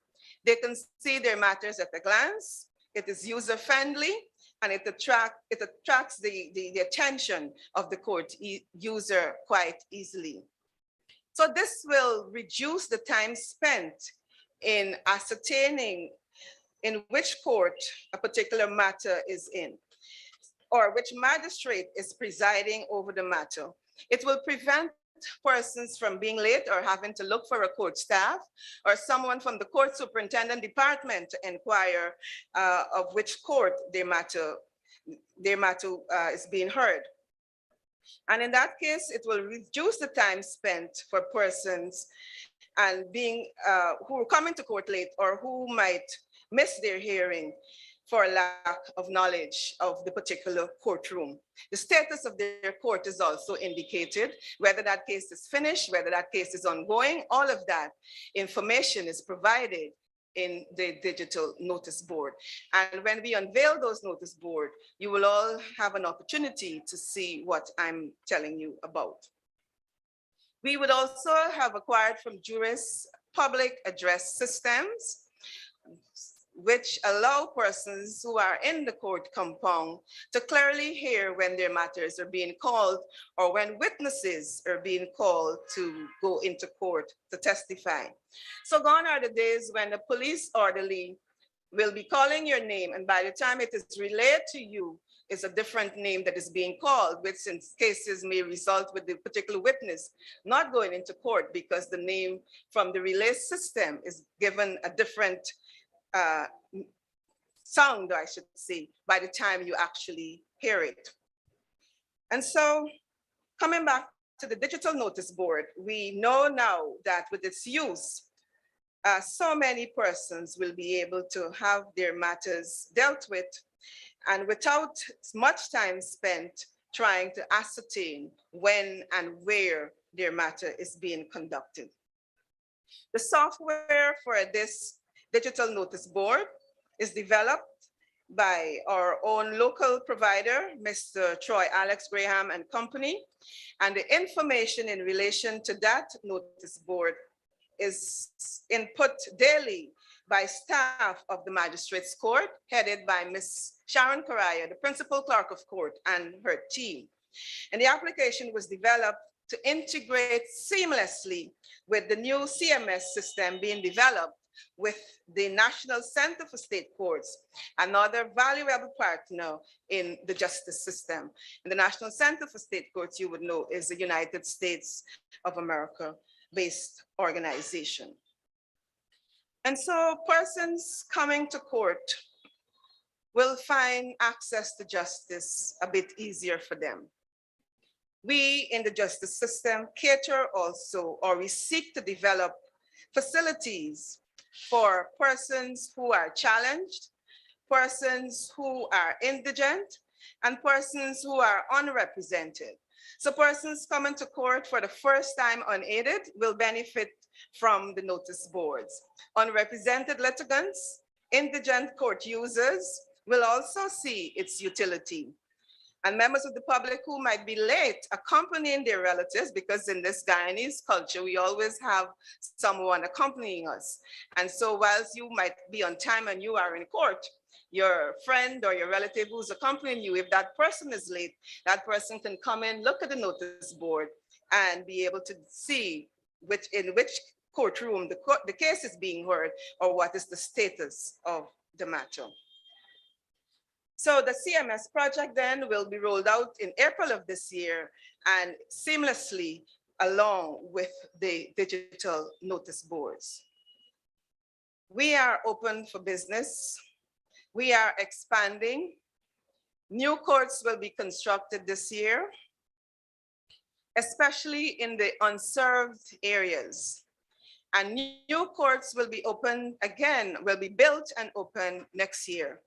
They can see their matters at a glance. It is user-friendly, and it attracts the attention of the court user quite easily. So this will reduce the time spent in ascertaining in which court a particular matter is in, or which magistrate is presiding over the matter. It will prevent persons from being late or having to look for a court staff, or someone from the court superintendent department to inquire of which court their matter is being heard. And in that case, it will reduce the time spent for persons and who are coming to court late or who might miss their hearing for lack of knowledge of the particular courtroom. The status of their court is also indicated, whether that case is finished, whether that case is ongoing, all of that information is provided in the digital notice board. And when we unveil those notice board, you will all have an opportunity to see what I'm telling you about. We would also have acquired from Juris public address systems, which allow persons who are in the court compound to clearly hear when their matters are being called or when witnesses are being called to go into court to testify. So gone are the days when the police orderly will be calling your name, and by the time it is relayed to you, is a different name that is being called, which in cases may result with the particular witness not going into court because the name from the relay system is given a different sound, I should say, by the time you actually hear it. And so coming back to the digital notice board, we know now that with its use, so many persons will be able to have their matters dealt with and without much time spent trying to ascertain when and where their matter is being conducted. The software for this digital notice board is developed by our own local provider, Mr. Troy Alex Graham and Company. And the information in relation to that notice board is input daily by staff of the Magistrates Court, headed by Ms. Sharon Correa, the Principal Clerk of Court, and her team. And the application was developed to integrate seamlessly with the new CMS system being developed with the National Center for State Courts, another valuable partner in the justice system. And the National Center for State Courts, you would know, is a United States of America-based organization. And so persons coming to court will find access to justice a bit easier for them. We in the justice system cater also, or we seek to develop facilities for persons who are challenged, persons who are indigent, and persons who are unrepresented. So persons coming to court for the first time unaided will benefit from the notice boards. Unrepresented litigants, indigent court users will also see its utility. And members of the public who might be late accompanying their relatives, because in this Guyanese culture, we always have someone accompanying us. And so whilst you might be on time and you are in court, your friend or your relative who's accompanying you, if that person is late, that person can come in, look at the notice board, and be able to see in which courtroom the case is being heard or what is the status of the matter. So the CMS project then will be rolled out in April of this year and seamlessly along with the digital notice boards. We are open for business. We are expanding. New courts will be constructed this year, especially in the unserved areas. And new courts will be open again, will be built and open next year.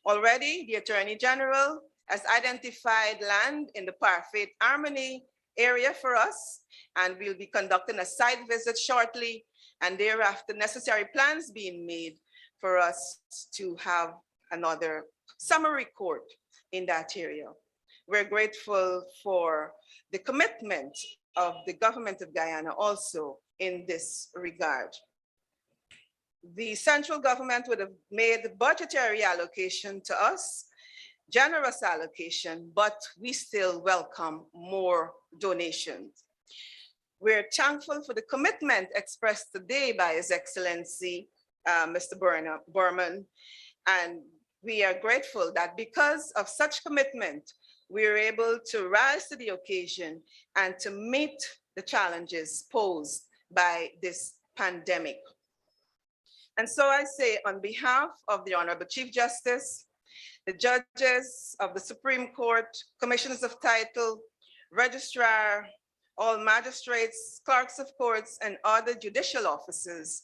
Already, the Attorney General has identified land in the Parfait Harmony area for us, and we'll be conducting a site visit shortly, and thereafter necessary plans being made for us to have another summary court in that area. We're grateful for the commitment of the government of Guyana also in this regard. The central government would have made budgetary allocation to us, generous allocation, but we still welcome more donations. We're thankful for the commitment expressed today by His Excellency, Mr. Berman, and we are grateful that because of such commitment, we are able to rise to the occasion and to meet the challenges posed by this pandemic. And so I say, on behalf of the Honorable Chief Justice, the judges of the Supreme Court, commissioners of title, registrar, all magistrates, clerks of courts, and other judicial officers,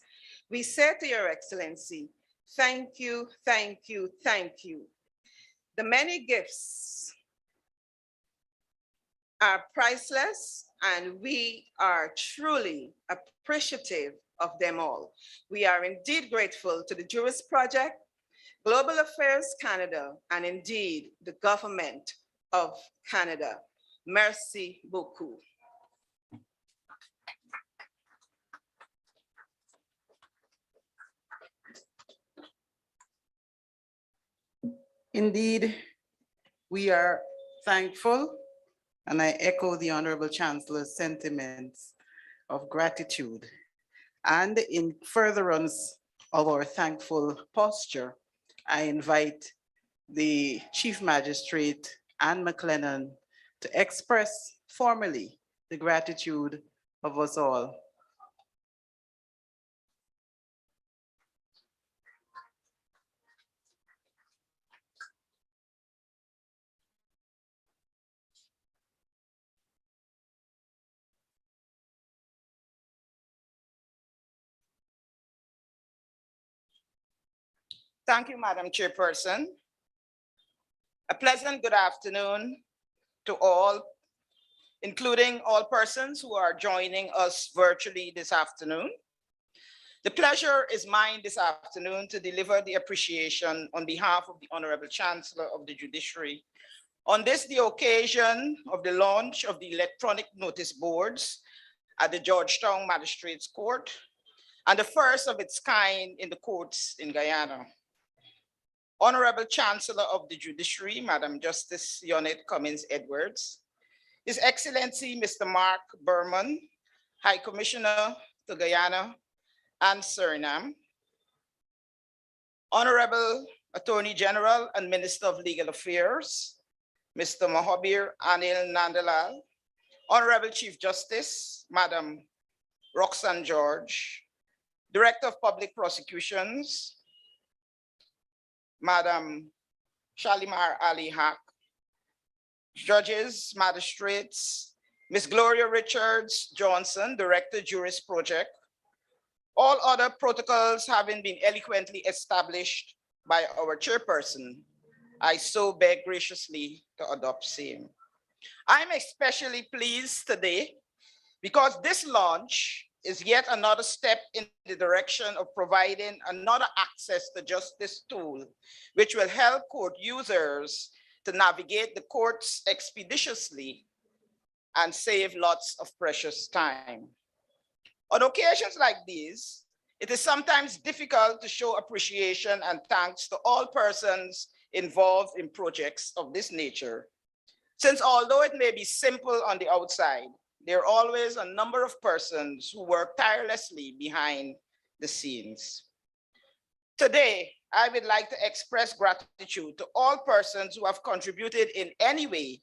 we say to Your Excellency, thank you, thank you, thank you. The many gifts are priceless, and we are truly appreciative of them all. We are indeed grateful to the Juris Project, Global Affairs Canada, and indeed the government of Canada. Merci beaucoup. Indeed, we are thankful, and I echo the Honorable Chancellor's sentiments of gratitude. And in furtherance of our thankful posture, I invite the Chief Magistrate, Anne McLennan, to express formally the gratitude of us all. Thank you, Madam Chairperson. A pleasant good afternoon to all, including all persons who are joining us virtually this afternoon. The pleasure is mine this afternoon to deliver the appreciation on behalf of the Honorable Chancellor of the Judiciary on this, the occasion of the launch of the electronic notice boards at the Georgetown Magistrates Court, and the first of its kind in the courts in Guyana. Honorable Chancellor of the Judiciary, Madam Justice Yonette Cummins Edwards, His Excellency Mr. Mark Berman, High Commissioner to Guyana and Suriname, Honorable Attorney General and Minister of Legal Affairs, Mr. Mahabir Anil Nandalal, Honorable Chief Justice, Madam Roxanne George, Director of Public Prosecutions, Madam Shalimar Ali Haq, judges, magistrates, Ms. Gloria Richards Johnson, Director Juris Project, all other protocols having been eloquently established by our chairperson, I so beg graciously to adopt same. I'm especially pleased today because this launch is yet another step in the direction of providing another access to justice tool, which will help court users to navigate the courts expeditiously and save lots of precious time. On occasions like these, it is sometimes difficult to show appreciation and thanks to all persons involved in projects of this nature, since although it may be simple on the outside, there are always a number of persons who work tirelessly behind the scenes. Today, I would like to express gratitude to all persons who have contributed in any way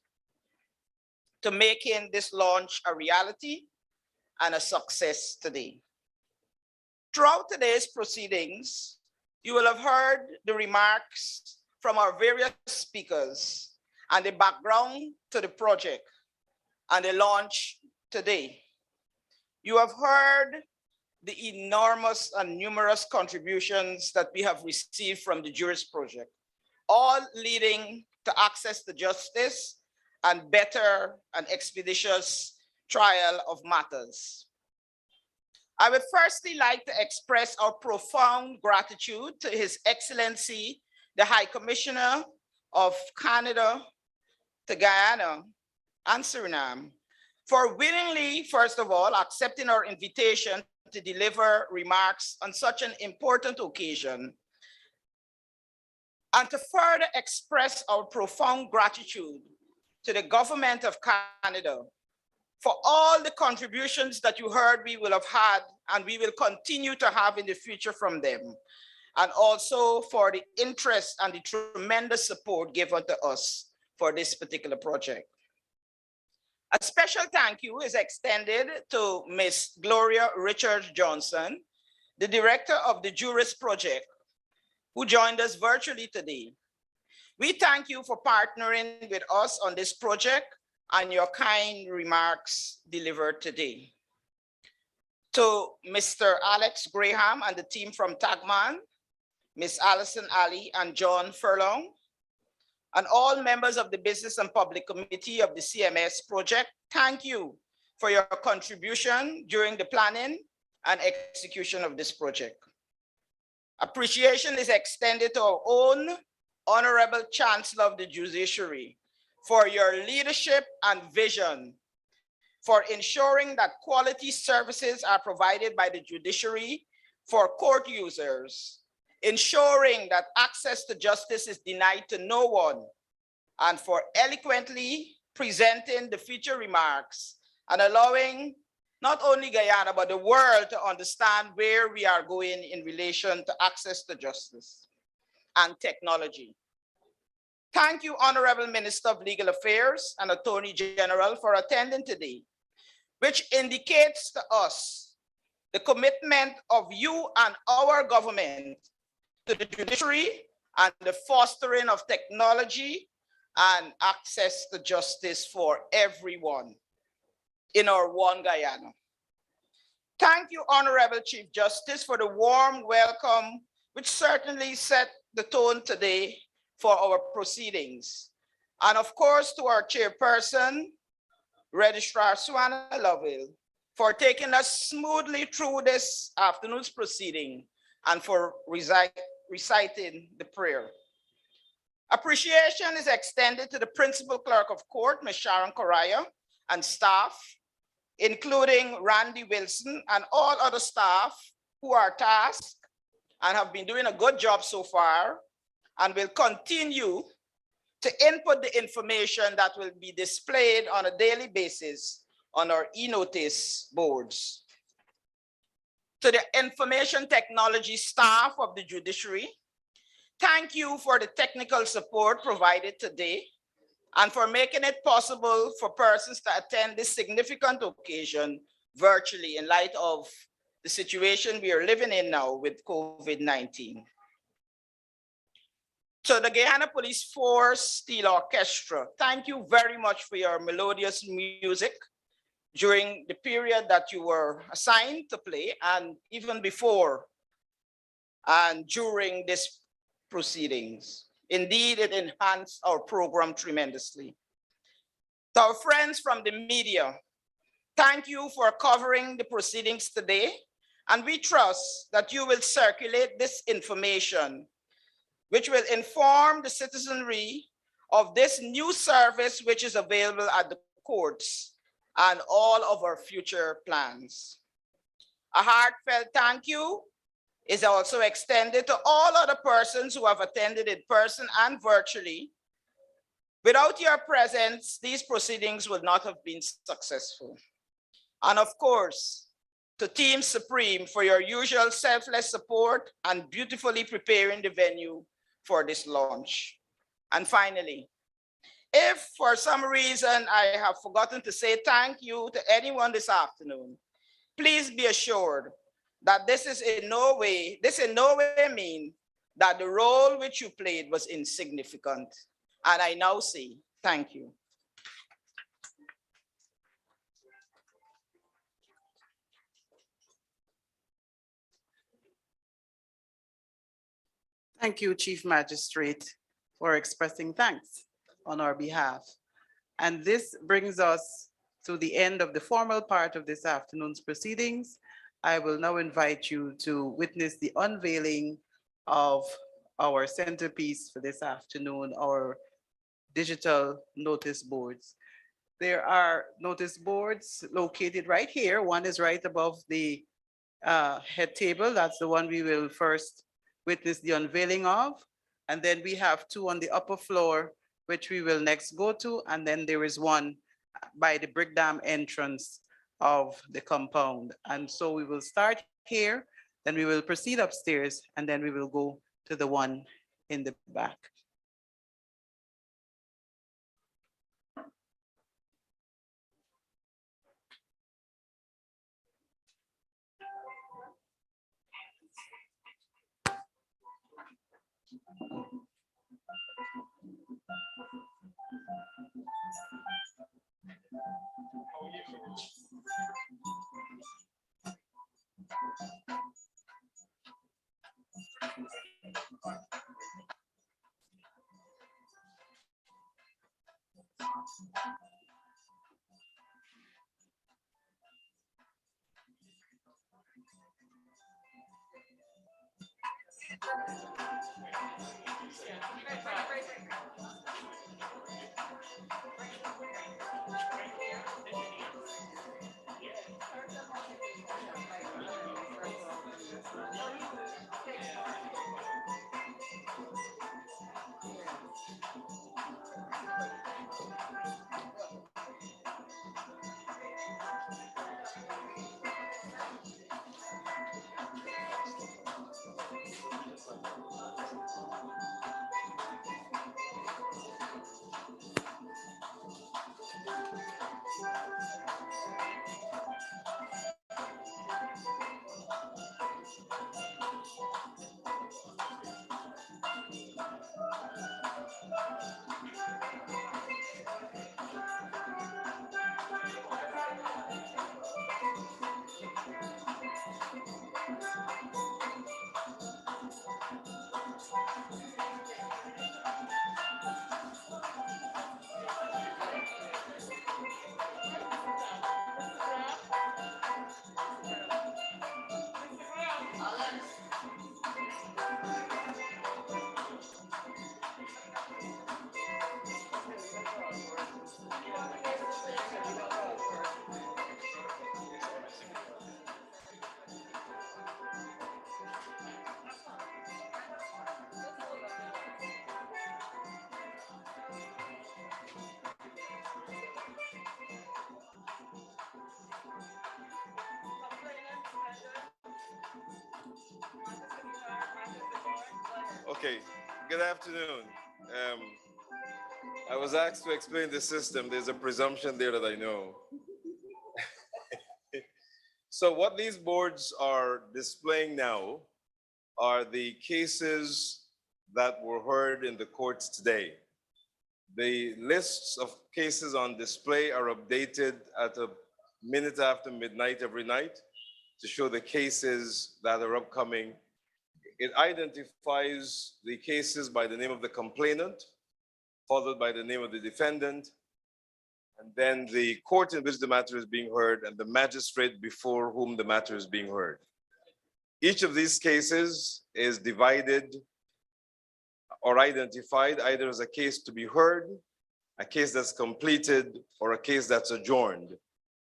to making this launch a reality and a success today. Throughout today's proceedings, you will have heard the remarks from our various speakers and the background to the project and the launch today. You have heard the enormous and numerous contributions that we have received from the Juris Project, all leading to access to justice and better and expeditious trial of matters. I would firstly like to express our profound gratitude to His Excellency, the High Commissioner of Canada to Guyana and Suriname, for willingly, first of all, accepting our invitation to deliver remarks on such an important occasion, and to further express our profound gratitude to the government of Canada for all the contributions that you heard we will have had and we will continue to have in the future from them, and also for the interest and the tremendous support given to us for this particular project. A special thank you is extended to Ms. Gloria Richard Johnson, the director of the Juris project, who joined us virtually today. We thank you for partnering with us on this project and your kind remarks delivered today. To Mr. Alex Graham and the team from Tagman, Ms. Alison Ali and John Furlong, and all members of the Business and Public Committee of the CMS project, thank you for your contribution during the planning and execution of this project. Appreciation is extended to our own Honorable Chancellor of the Judiciary for your leadership and vision for ensuring that quality services are provided by the judiciary for court users, ensuring that access to justice is denied to no one, and for eloquently presenting the future remarks and allowing not only Guyana, but the world to understand where we are going in relation to access to justice and technology. Thank you, Honorable Minister of Legal Affairs and Attorney General, for attending today, which indicates to us the commitment of you and our government to the judiciary and the fostering of technology and access to justice for everyone in our one Guyana. Thank you, Honorable Chief Justice, for the warm welcome, which certainly set the tone today for our proceedings. And of course, to our chairperson, Registrar Suanna Lovell, for taking us smoothly through this afternoon's proceeding and for reciting the prayer. Appreciation is extended to the Principal Clerk of Court, Ms. Sharon Correa, and staff, including Randy Wilson and all other staff who are tasked and have been doing a good job so far and will continue to input the information that will be displayed on a daily basis on our e-notice boards. To the information technology staff of the judiciary, thank you for the technical support provided today and for making it possible for persons to attend this significant occasion virtually in light of the situation we are living in now with COVID-19. To the Guyana Police Force Steel Orchestra, thank you very much for your melodious music during the period that you were assigned to play and even before and during this proceedings. Indeed, it enhanced our program tremendously. To our friends from the media, thank you for covering the proceedings today, and we trust that you will circulate this information, which will inform the citizenry of this new service which is available at the courts and all of our future plans. A heartfelt thank you is also extended to all other persons who have attended in person and virtually. Without your presence, these proceedings would not have been successful. And of course, to Team Supreme for your usual selfless support and beautifully preparing the venue for this launch. And finally, if for some reason I have forgotten to say thank you to anyone this afternoon, please be assured that this in no way mean that the role which you played was insignificant. And I now say thank you. Thank you, Chief Magistrate, for expressing thanks on our behalf. And this brings us to the end of the formal part of this afternoon's proceedings. I will now invite you to witness the unveiling of our centerpiece for this afternoon, our digital notice boards. There are notice boards located right here. One is right above the head table. That's the one we will first witness the unveiling of. And then we have two on the upper floor, which we will next go to. And then there is one by the brick dam entrance of the compound. And so we will start here, then we will proceed upstairs, and then we will go to the one in the back. Okay, good afternoon. I was asked to explain the system. There's a presumption there that I know. So what these boards are displaying now are the cases that were heard in the courts today. The lists of cases on display are updated at a minute after midnight every night to show the cases that are upcoming. It identifies the cases by the name of the complainant, followed by the name of the defendant, and then the court in which the matter is being heard and the magistrate before whom the matter is being heard. Each of these cases is divided or identified either as a case to be heard, a case that's completed, or a case that's adjourned.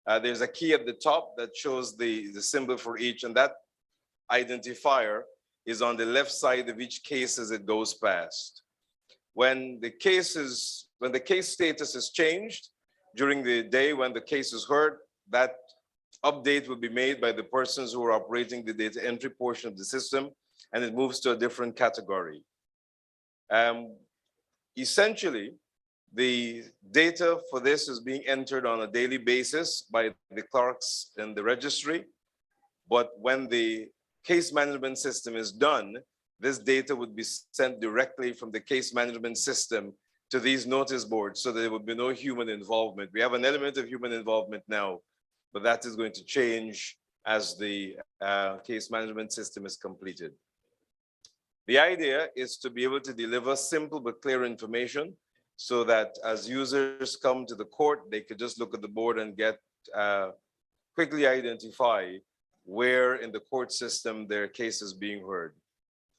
There's a key at the top that shows the symbol for each, and that identifier is on the left side of each case as it goes past. When the case status is changed during the day when the case is heard, that update will be made by the persons who are operating the data entry portion of the system, and it moves to a different category. Essentially, the data for this is being entered on a daily basis by the clerks in the registry, but when the case management system is done, this data would be sent directly from the case management system to these notice boards so there would be no human involvement. We have an element of human involvement now, but that is going to change as the case management system is completed. The idea is to be able to deliver simple but clear information so that as users come to the court, they could just look at the board and get quickly identify where in the court system their case is being heard.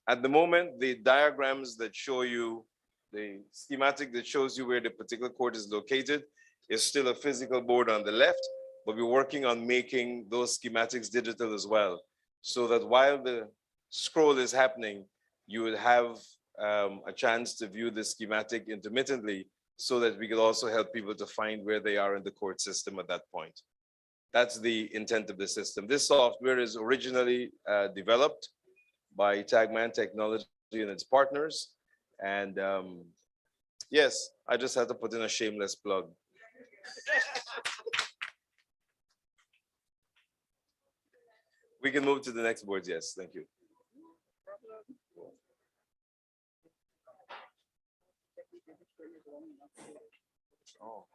At the moment, the diagrams that show you, the schematic that shows you where the particular court is located is still a physical board on the left, but we're working on making those schematics digital as well, so that while the scroll is happening, you would have a chance to view the schematic intermittently so that we could also help people to find where they are in the court system at that point. That's the intent of the system. This software is originally developed by Tagman Technology and its partners. And yes, I just had to put in a shameless plug. We can move to the next board. Yes, thank you. Oh.